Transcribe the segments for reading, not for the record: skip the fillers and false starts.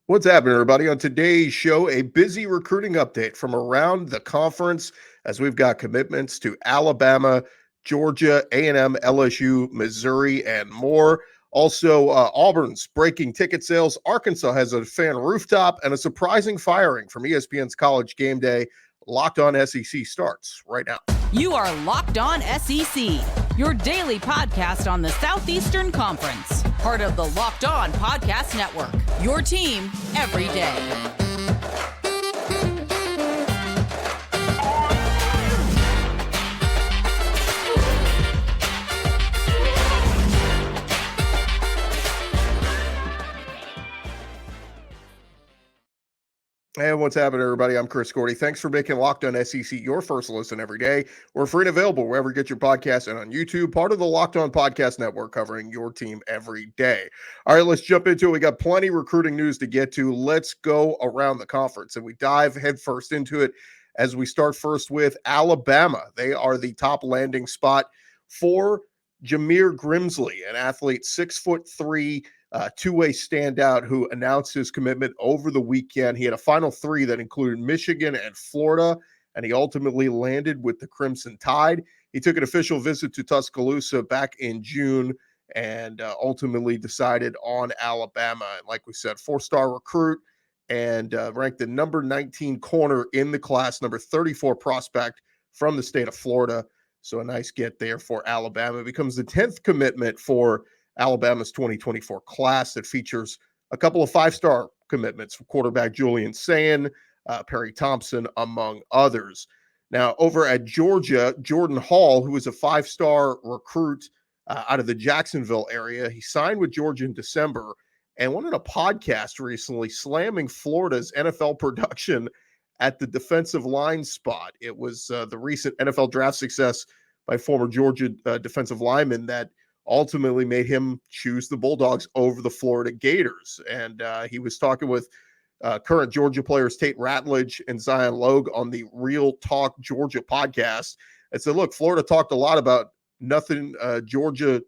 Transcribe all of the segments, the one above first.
What's happening, everybody? On today's show, a busy recruiting update from around the conference as we've got commitments to Alabama, Georgia, A&M, LSU, Missouri, and more. Also, Auburn's breaking ticket sales. Arkansas has a fan rooftop and a surprising firing from ESPN's College Game Day. Locked on SEC starts right now. You are Locked On SEC, your daily podcast on the Southeastern Conference. Part of the Locked On Podcast Network, your team every day. Hey, what's happening, everybody? I'm Chris Gordy. Thanks for making Locked On SEC your first listen every day. We're free and available wherever you get your podcasts and on YouTube, part of the Locked On Podcast Network covering your team every day. All right, let's jump into it. We got plenty of recruiting news to get to. Let's go around the conference, and we dive headfirst into it as we start first with Alabama. They are the top landing spot for Jameer Grimsley, an athlete 6'3", two-way standout who announced his commitment over the weekend. He had a final three that included Michigan and Florida, and he ultimately landed with the Crimson Tide. He took an official visit to Tuscaloosa back in June and ultimately decided on Alabama. And like we said, four-star recruit and ranked the number 19 corner in the class, number 34 prospect from the state of Florida. So a nice get there for Alabama. It becomes the 10th commitment for Alabama's 2024 class that features a couple of five-star commitments from quarterback Julian Sayin, Perry Thompson, among others. Now, over at Georgia, Jordan Hall, who is a five-star recruit out of the Jacksonville area, he signed with Georgia in December and went on a podcast recently slamming Florida's NFL production at the defensive line spot. It was the recent NFL draft success by former Georgia defensive lineman that ultimately made him choose the Bulldogs over the Florida Gators. And he was talking with current Georgia players Tate Ratledge and Zion Logue on the Real Talk Georgia podcast and said, look, Florida talked a lot about nothing. Georgia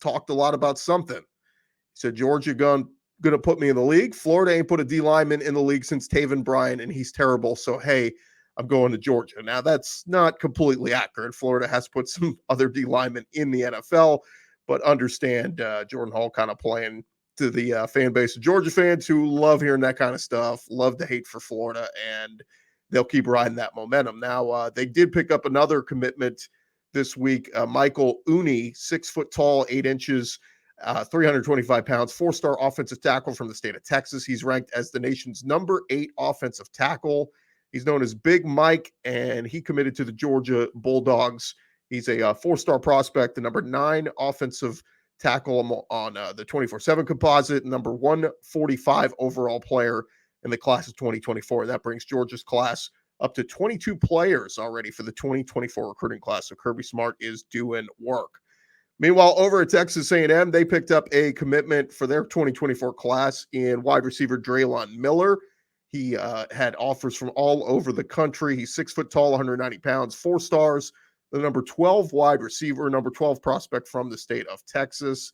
talked a lot about something. He said, Georgia going to put me in the league. Florida ain't put a D lineman in the league since Taven Bryan, and he's terrible. So, hey, I'm going to Georgia. Now, that's not completely accurate. Florida has put some other D linemen in the NFL, but understand Jordan Hall kind of playing to the fan base of Georgia fans who love hearing that kind of stuff, love to hate for Florida, and they'll keep riding that momentum. Now, they did pick up another commitment this week. Michael Uni, 6 foot tall, 8 inches, 325 pounds, four-star offensive tackle from the state of Texas. He's ranked as the nation's number 8 offensive tackle. He's known as Big Mike, and he committed to the Georgia Bulldogs. He's a 4-star prospect, the number 9 offensive tackle on the 24/7 composite, number 145 overall player in the class of 2024. That brings Georgia's class up to 22 players already for the 2024 recruiting class. So Kirby Smart is doing work. Meanwhile, over at Texas A&M, they picked up a commitment for their 2024 class in wide receiver Draylon Miller. He had offers from all over the country. He's 6 foot tall, 190 pounds, 4 stars, the number 12 wide receiver, number 12 prospect from the state of Texas.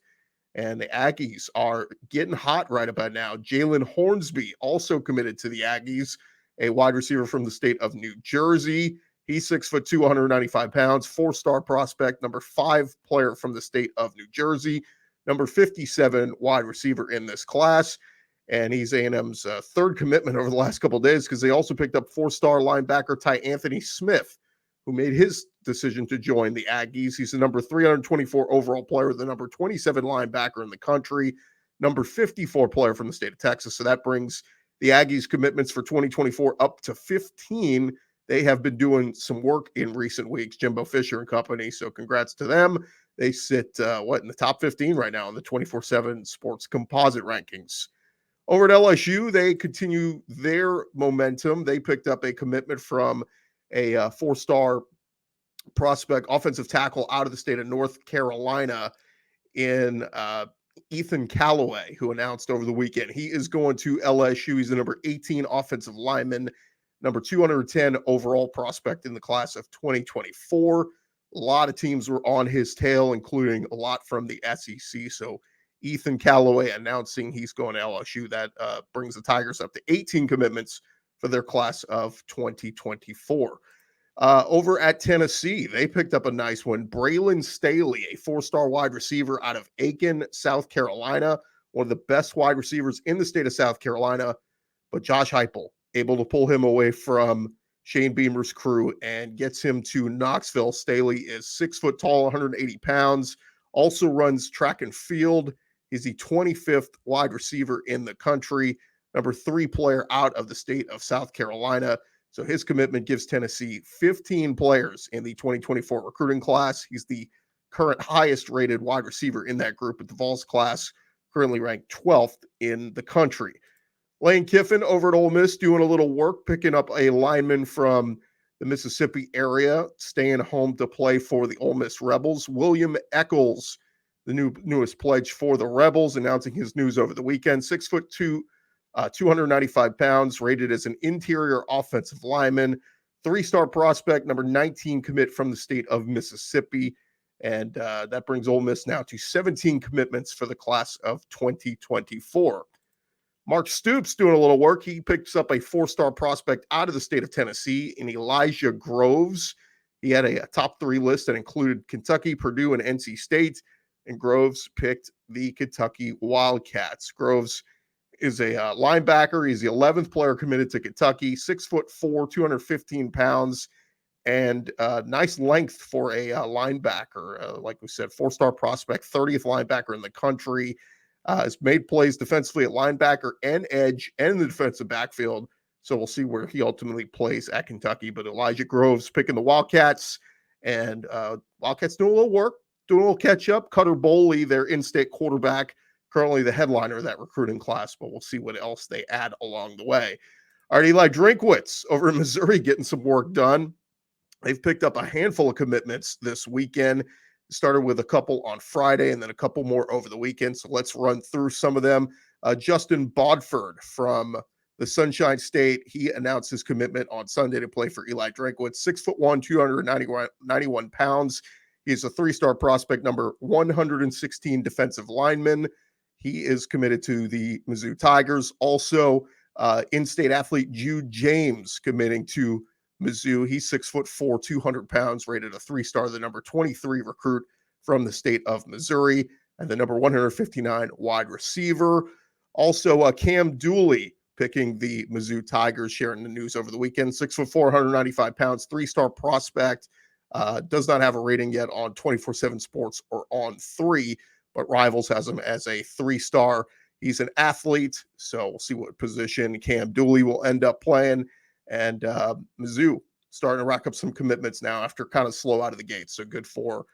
And the Aggies are getting hot right about now. Jalen Hornsby also committed to the Aggies, a wide receiver from the state of New Jersey. He's 6'2", 195 pounds, 4-star prospect, number 5 player from the state of New Jersey, number 57 wide receiver in this class. And he's A&M's third commitment over the last couple of days because they also picked up 4-star linebacker Ty Anthony Smith, who made his decision to join the Aggies. He's the number 324 overall player, the number 27 linebacker in the country, number 54 player from the state of Texas. So that brings the Aggies commitments for 2024 up to 15. They have been doing some work in recent weeks, Jimbo Fisher and company. So congrats to them. They sit, in the top 15 right now in the 24/7 sports composite rankings. Over at LSU, they continue their momentum. They picked up a commitment from a 4-star prospect offensive tackle out of the state of North Carolina in Ethan Callaway, who announced over the weekend he is going to LSU. He's the number 18 offensive lineman, number 210 overall prospect in the class of 2024. A lot of teams were on his tail, including a lot from the SEC. So Ethan Callaway announcing he's going to LSU. That brings the Tigers up to 18 commitments for their class of 2024. Over at Tennessee, they picked up a nice one. Braylon Staley, a 4-star wide receiver out of Aiken, South Carolina, one of the best wide receivers in the state of South Carolina. But Josh Heupel able to pull him away from Shane Beamer's crew and gets him to Knoxville. Staley is 6 foot tall, 180 pounds, also runs track and field. He's the 25th wide receiver in the country, number 3 player out of the state of South Carolina. So his commitment gives Tennessee 15 players in the 2024 recruiting class. He's the current highest rated wide receiver in that group, with the Vols class currently ranked 12th in the country. Lane Kiffin over at Ole Miss doing a little work, picking up a lineman from the Mississippi area, staying home to play for the Ole Miss Rebels. William Eccles, the newest pledge for the Rebels, announcing his news over the weekend. 6'2", 295 pounds, rated as an interior offensive lineman, 3-star prospect, number 19 commit from the state of Mississippi. And that brings Ole Miss now to 17 commitments for the class of 2024. Mark Stoops doing a little work. He picks up a 4-star prospect out of the state of Tennessee in Elijah Groves. He had a top 3 list that included Kentucky, Purdue, and NC State, and Groves picked the Kentucky Wildcats. Groves is a linebacker. He's the 11th player committed to Kentucky, 6'4", 215 pounds, and nice length for a linebacker. Like we said, 4-star prospect, 30th linebacker in the country. Has made plays defensively at linebacker and edge and in the defensive backfield. So we'll see where he ultimately plays at Kentucky. But Elijah Groves picking the Wildcats, and Wildcats doing a little work, doing a little catch up. Cutter Boley, their in-state quarterback, currently the headliner of that recruiting class, but we'll see what else they add along the way. All right, Eli Drinkwitz over in Missouri getting some work done. They've picked up a handful of commitments this weekend. Started with a couple on Friday and then a couple more over the weekend. So let's run through some of them. Justin Bodford from the Sunshine State, he announced his commitment on Sunday to play for Eli Drinkwitz. 6'1", 291 pounds. He's a 3-star prospect, number 116 defensive lineman. He is committed to the Mizzou Tigers. Also, in-state athlete Jude James committing to Mizzou. He's 6'4", 200 pounds, rated a 3-star, the number 23 recruit from the state of Missouri, and the number 159 wide receiver. Also, Cam Dooley picking the Mizzou Tigers, sharing the news over the weekend. 6'4", 195 pounds, 3-star prospect. Does not have a rating yet on 24/7 Sports or on 3, but Rivals has him as a 3-star. He's an athlete, so we'll see what position Cam Dooley will end up playing. And Mizzou starting to rack up some commitments now after kind of slow out of the gate. So good for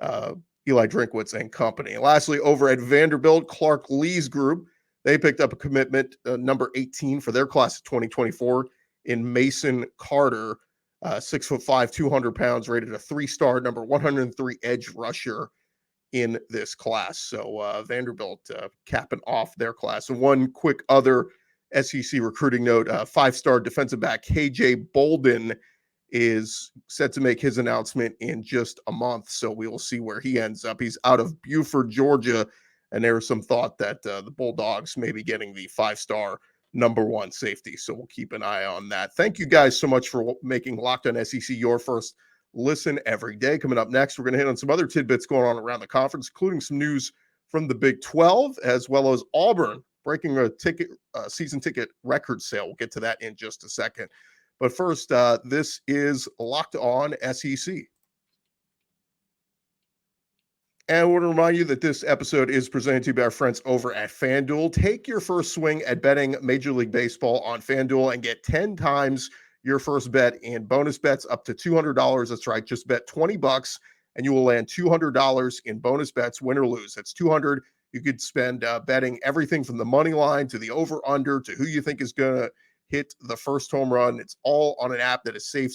Eli Drinkwitz and company. And lastly, over at Vanderbilt, Clark Lee's group, they picked up a commitment, number 18 for their class of 2024 in Mason Carter, 6'5", 200 pounds, rated a 3-star, number 103 edge rusher in this class. So Vanderbilt capping off their class. And one quick other SEC recruiting note, 5-star defensive back KJ Bolden is set to make his announcement in just a month. So we will see where he ends up. He's out of Buford, Georgia, and there was some thought that the Bulldogs may be getting the 5-star number 1 safety. So we'll keep an eye on that. Thank you guys so much for making Locked On SEC your first listen every day. Coming up next, we're going to hit on some other tidbits going on around the conference, including some news from the Big 12, as well as Auburn breaking a season ticket record sale. We'll get to that in just a second. But first, this is Locked On SEC. And I want to remind you that this episode is presented to you by our friends over at FanDuel. Take your first swing at betting Major League Baseball on FanDuel and get 10 times your first bet in bonus bets up to $200. That's right. Just bet $20 and you will land $200 in bonus bets, win or lose. That's $200. You could spend betting everything from the money line to the over-under to who you think is going to hit the first home run. It's all on an app that is safe,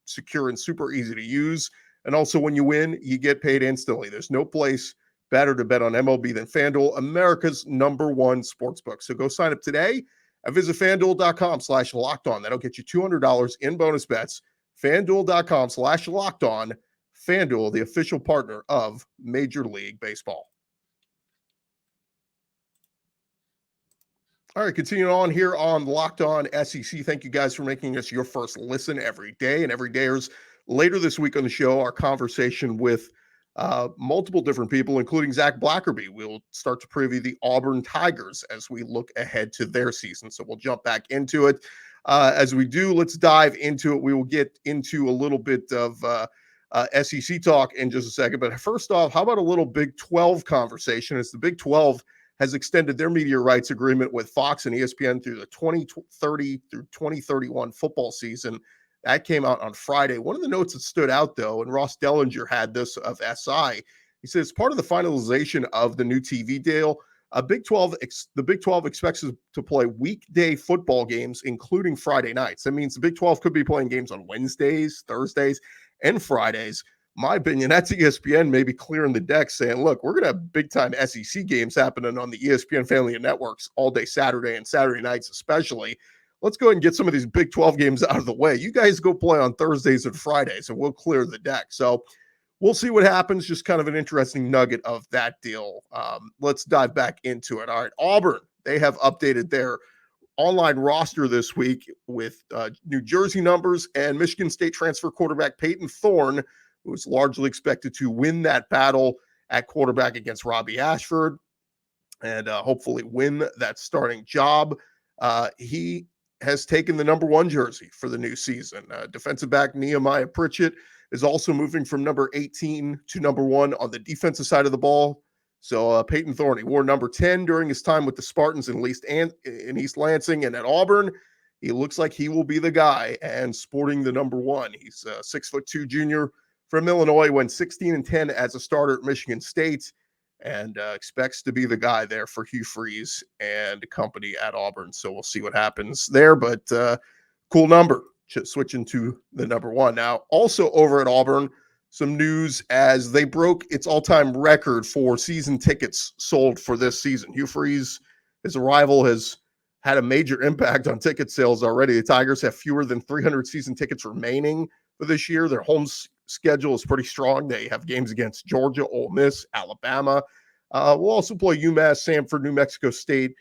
secure, and super easy to use. And also, when you win, you get paid instantly. There's no place better to bet on MLB than FanDuel, America's #1 sportsbook. So go sign up today and visit FanDuel.com/lockedon. That'll get you $200 in bonus bets. All right, continuing on here on Locked On SEC. Thank you guys for making us your first listen every day. And every dayers later this week on the show, our conversation with multiple different people, including Zach Blackerby. We'll start to preview the Auburn Tigers as we look ahead to their season. So we'll jump back into it. As we do, let's dive into it. We will get into a little bit of SEC talk in just a second. But first off, how about a little Big 12 conversation? As the Big 12 has extended their media rights agreement with Fox and ESPN through the 2030 through 2031 football season. That came out on Friday. One of the notes that stood out, though, and Ross Dellinger had this of SI, he says part of the finalization of the new TV deal, the Big 12 expects to play weekday football games, including Friday nights. That means the Big 12 could be playing games on Wednesdays, Thursdays, and Fridays. My opinion, that's ESPN maybe clearing the deck saying, look, we're going to have big-time SEC games happening on the ESPN family of networks all day Saturday and Saturday nights especially. Let's go ahead and get some of these Big 12 games out of the way. You guys go play on Thursdays and Fridays, and we'll clear the deck. So we'll see what happens. Just kind of an interesting nugget of that deal. Let's dive back into it. All right, Auburn, they have updated their online roster this week with New Jersey numbers, and Michigan State transfer quarterback Peyton Thorne, who is largely expected to win that battle at quarterback against Robbie Ashford and hopefully win that starting job. He has taken the number 1 jersey for the new season. Defensive back Nehemiah Pritchett is also moving from number 18 to number 1 on the defensive side of the ball. So Peyton Thorne, he wore number 10 during his time with the Spartans in East Lansing and at Auburn. He looks like he will be the guy and sporting the number 1. He's a 6'2" junior from Illinois, went 16-10 as a starter at Michigan State, and expects to be the guy there for Hugh Freeze and company at Auburn. So we'll see what happens there, but cool number, switching to the number 1. Now, also over at Auburn, some news as they broke its all-time record for season tickets sold for this season. Hugh Freeze, his arrival has had a major impact on ticket sales already. The Tigers have fewer than 300 season tickets remaining for this year. Their home schedule is pretty strong. They have games against Georgia, Ole Miss, Alabama. We'll also play UMass, Samford, New Mexico State,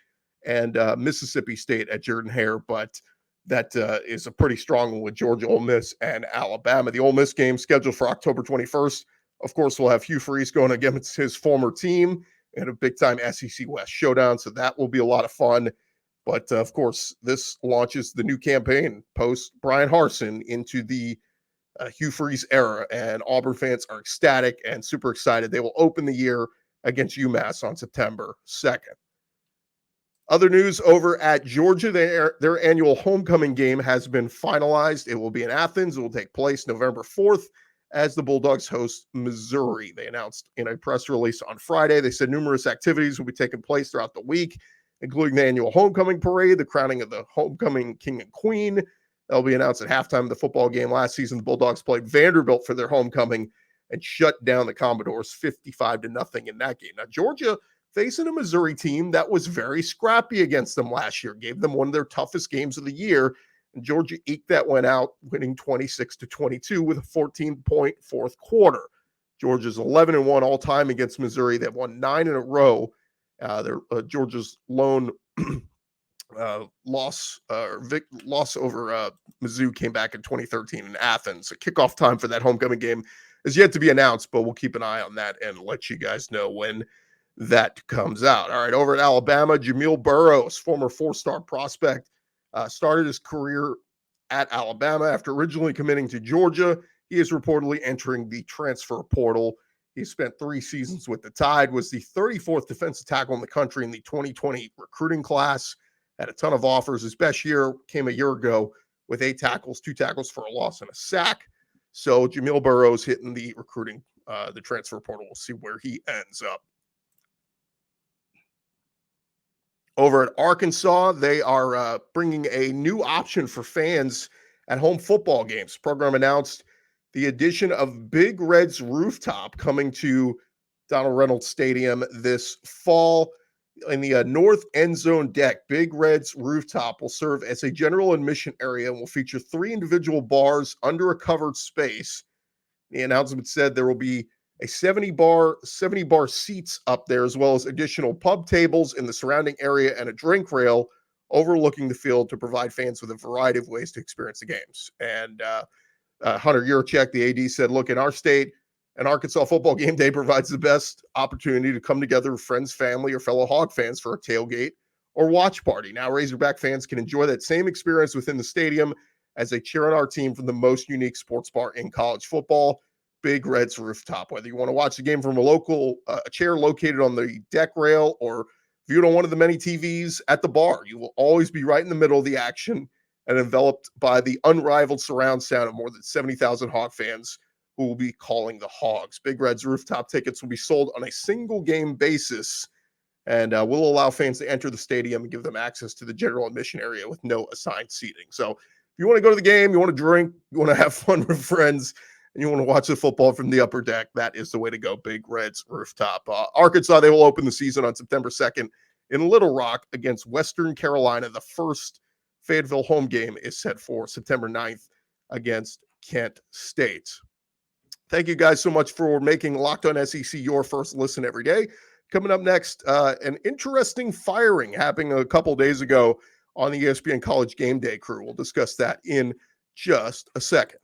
and Mississippi State at Jordan-Hare, but that is a pretty strong one with Georgia, Ole Miss, and Alabama. The Ole Miss game scheduled for October 21st. Of course, we'll have Hugh Freeze going against his former team in a big-time SEC West showdown, so that will be a lot of fun. But, of course, this launches the new campaign post Brian Harsin into the Hugh Freeze era, and Auburn fans are ecstatic and super excited. They will open the year against UMass on September 2nd. Other news over at Georgia, their annual homecoming game has been finalized. It will be in Athens. It will take place November 4th as the Bulldogs host Missouri. They announced in a press release on Friday. They said numerous activities will be taking place throughout the week, including the annual homecoming parade, the crowning of the homecoming king and queen. That'll be announced at halftime of the football game. Last season, the Bulldogs played Vanderbilt for their homecoming and shut down the Commodores 55-0 in that game. Now, Georgia facing a Missouri team that was very scrappy against them last year, gave them one of their toughest games of the year, and Georgia eked that one out, winning 26-22 with a 14-point fourth quarter. Georgia's 11-1 all-time against Missouri. They've won 9 in a row. Georgia's lone loss over Mizzou came back in 2013 in Athens. So kickoff time for that homecoming game is yet to be announced, but we'll keep an eye on that and let you guys know when that comes out. All right, over at Alabama, Jamil Burroughs, former 4-star prospect, started his career at Alabama after originally committing to Georgia. He is reportedly entering the transfer portal. He spent 3 seasons with the Tide, was the 34th defensive tackle in the country in the 2020 recruiting class, had a ton of offers. His best year came a year ago with 8 tackles, 2 tackles for a loss and a sack. So Jamil Burroughs hitting the recruiting, the transfer portal. We'll see where he ends up. Over at Arkansas, they are bringing a new option for fans at home football games. The program announced the addition of Big Red's Rooftop coming to Donald Reynolds Stadium this fall. In the north end zone deck, Big Red's Rooftop will serve as a general admission area and will feature 3 individual bars under a covered space. The announcement said there will be a 70 bar seats up there, as well as additional pub tables in the surrounding area and a drink rail overlooking the field to provide fans with a variety of ways to experience the games. And Hunter Yurchek, the AD, said, look, in our state, an Arkansas football game day provides the best opportunity to come together with friends, family, or fellow Hog fans for a tailgate or watch party. Now, Razorback fans can enjoy that same experience within the stadium as they cheer on our team from the most unique sports bar in college football, Big Red's Rooftop. Whether you want to watch the game from a chair located on the deck rail or viewed on one of the many TVs at the bar, you will always be right in the middle of the action and enveloped by the unrivaled surround sound of more than 70,000 Hog fans who will be calling the Hogs. Big Red's Rooftop tickets will be sold on a single game basis and will allow fans to enter the stadium and give them access to the general admission area with no assigned seating. So if you want to go to the game, you want to drink, you want to have fun with friends, and you want to watch the football from the upper deck, that is the way to go. Big Red's Rooftop. Arkansas, they will open the season on September 2nd in Little Rock against Western Carolina. The first Fayetteville home game is set for September 9th against Kent State. Thank you guys so much for making Locked On SEC your first listen every day. Coming up next, an interesting firing happening a couple days ago on the ESPN College Game Day crew. We'll discuss that in just a second.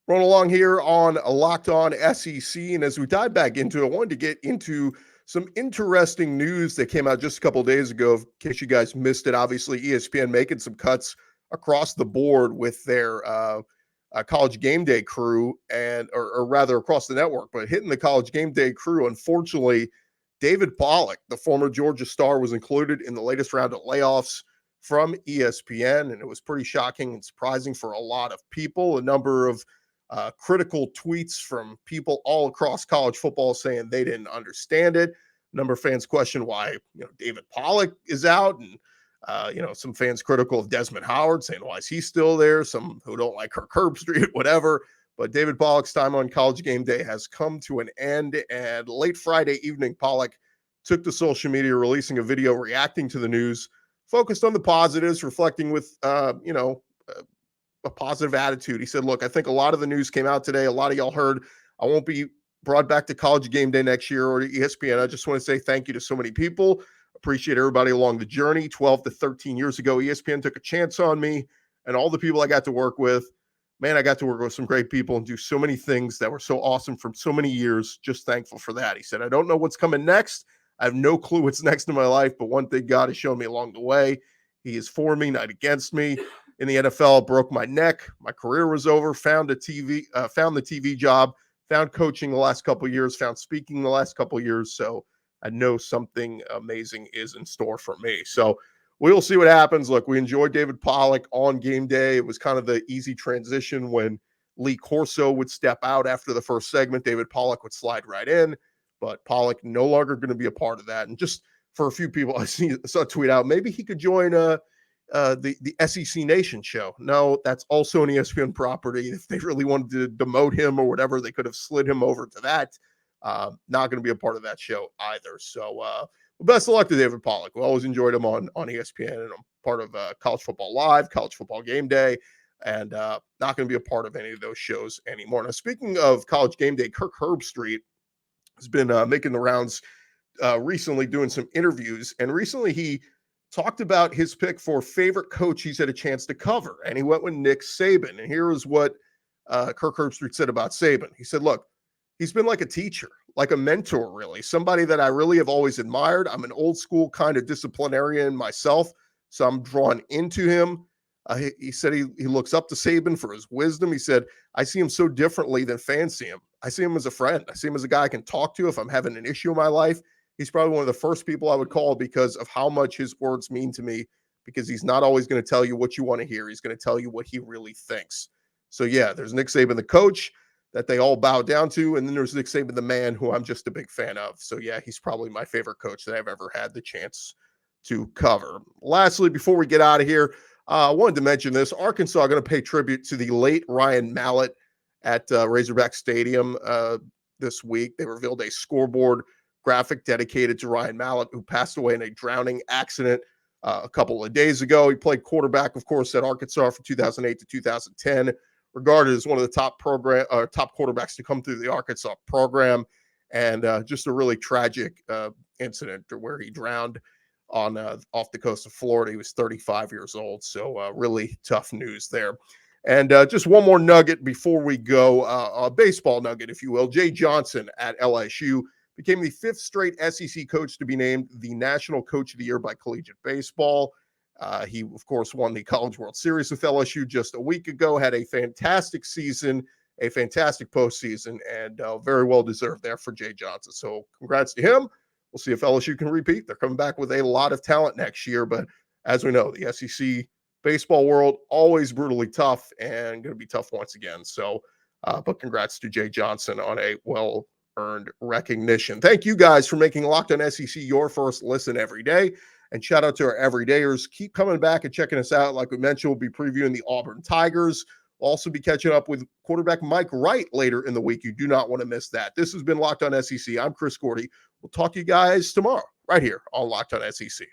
Rolling along here on Locked On SEC, and as we dive back into it, I wanted to get into some interesting news that came out just a couple of days ago. In case you guys missed it, obviously ESPN making some cuts across the board with their College Game Day crew, and or rather across the network, but hitting the College Game Day crew. Unfortunately, David Pollack, the former Georgia star, was included in the latest round of layoffs from ESPN, and it was pretty shocking and surprising for a lot of people. A number of critical tweets from people all across college football saying they didn't understand it. A number of fans question why David Pollack is out, and some fans critical of Desmond Howard saying why is he still there. Some who don't like Kirk Herbstreit, whatever. But David Pollack's time on College Game Day has come to an end, and late Friday evening, Pollack took to social media, releasing a video reacting to the news, focused on the positives, reflecting with a positive attitude. He said, look, I think a lot of the news came out today. A lot of y'all heard I won't be brought back to College Game Day next year or to ESPN. I just want to say thank you to so many people. Appreciate everybody along the journey. 12 to 13 years ago, ESPN took a chance on me and all the people I got to work with. Man, I got to work with some great people and do so many things that were so awesome for so many years. Just thankful for that. He said, I don't know what's coming next. I have no clue what's next in my life, but one thing God has shown me along the way, he is for me, not against me. In the NFL, broke my neck. My career was over. Found the TV job. Found coaching the last couple of years. Found speaking the last couple of years. So I know something amazing is in store for me. So we'll see what happens. Look, we enjoyed David Pollack on game day. It was kind of the easy transition when Lee Corso would step out after the first segment. David Pollack would slide right in, but Pollack no longer going to be a part of that. And just for a few people, I saw a tweet out, maybe he could join the SEC Nation show. No, that's also an ESPN property. If they really wanted to demote him or whatever, they could have slid him over to that. Not going to be a part of that show either. So best of luck to David Pollack. We always enjoyed him on ESPN, and I'm part of College Football Live, College Football Game Day, and not going to be a part of any of those shows anymore. Now, speaking of College Game Day, Kirk Herbstreit has been making the rounds recently, doing some interviews, and recently he talked about his pick for favorite coach he's had a chance to cover, and he went with Nick Saban. And here is what Kirk Herbstreit said about Saban. He said, look, he's been like a teacher, like a mentor, really, somebody that I really have always admired. I'm an old school kind of disciplinarian myself, so I'm drawn into him. He said he looks up to Saban for his wisdom. He said, I see him so differently than fans see him. I see him as a friend. I see him as a guy I can talk to if I'm having an issue in my life. He's probably one of the first people I would call because of how much his words mean to me, because he's not always going to tell you what you want to hear. He's going to tell you what he really thinks. So, yeah, there's Nick Saban, the coach that they all bow down to, and then there's Nick Saban, the man, who I'm just a big fan of. So, yeah, he's probably my favorite coach that I've ever had the chance to cover. Lastly, before we get out of here, I wanted to mention this. Arkansas going to pay tribute to the late Ryan Mallett at Razorback Stadium this week. They revealed a scoreboard graphic dedicated to Ryan Mallett, who passed away in a drowning accident a couple of days ago. He played quarterback, of course, at Arkansas from 2008 to 2010. regarded as one of the top quarterbacks to come through the Arkansas program. And just a really tragic incident where he drowned on off the coast of Florida. He was 35 years old. So really tough news there. And just one more nugget before we go, a baseball nugget, if you will. Jay Johnson at LSU became the 5th straight SEC coach to be named the National Coach of the Year by Collegiate Baseball. He, of course, won the College World Series with LSU just a week ago, had a fantastic season, a fantastic postseason, and very well deserved there for Jay Johnson. So congrats to him. We'll see if LSU can repeat. They're coming back with a lot of talent next year, but as we know, the SEC baseball world always brutally tough and going to be tough once again. So, but congrats to Jay Johnson on a well-earned recognition. Thank you guys for making Locked On SEC your first listen every day. And shout out to our everydayers. Keep coming back and checking us out. Like we mentioned, we'll be previewing the Auburn Tigers. We'll also be catching up with quarterback Mike Wright later in the week. You do not want to miss that. This has been Locked On SEC. I'm Chris Gordy. We'll talk to you guys tomorrow right here on Locked On SEC.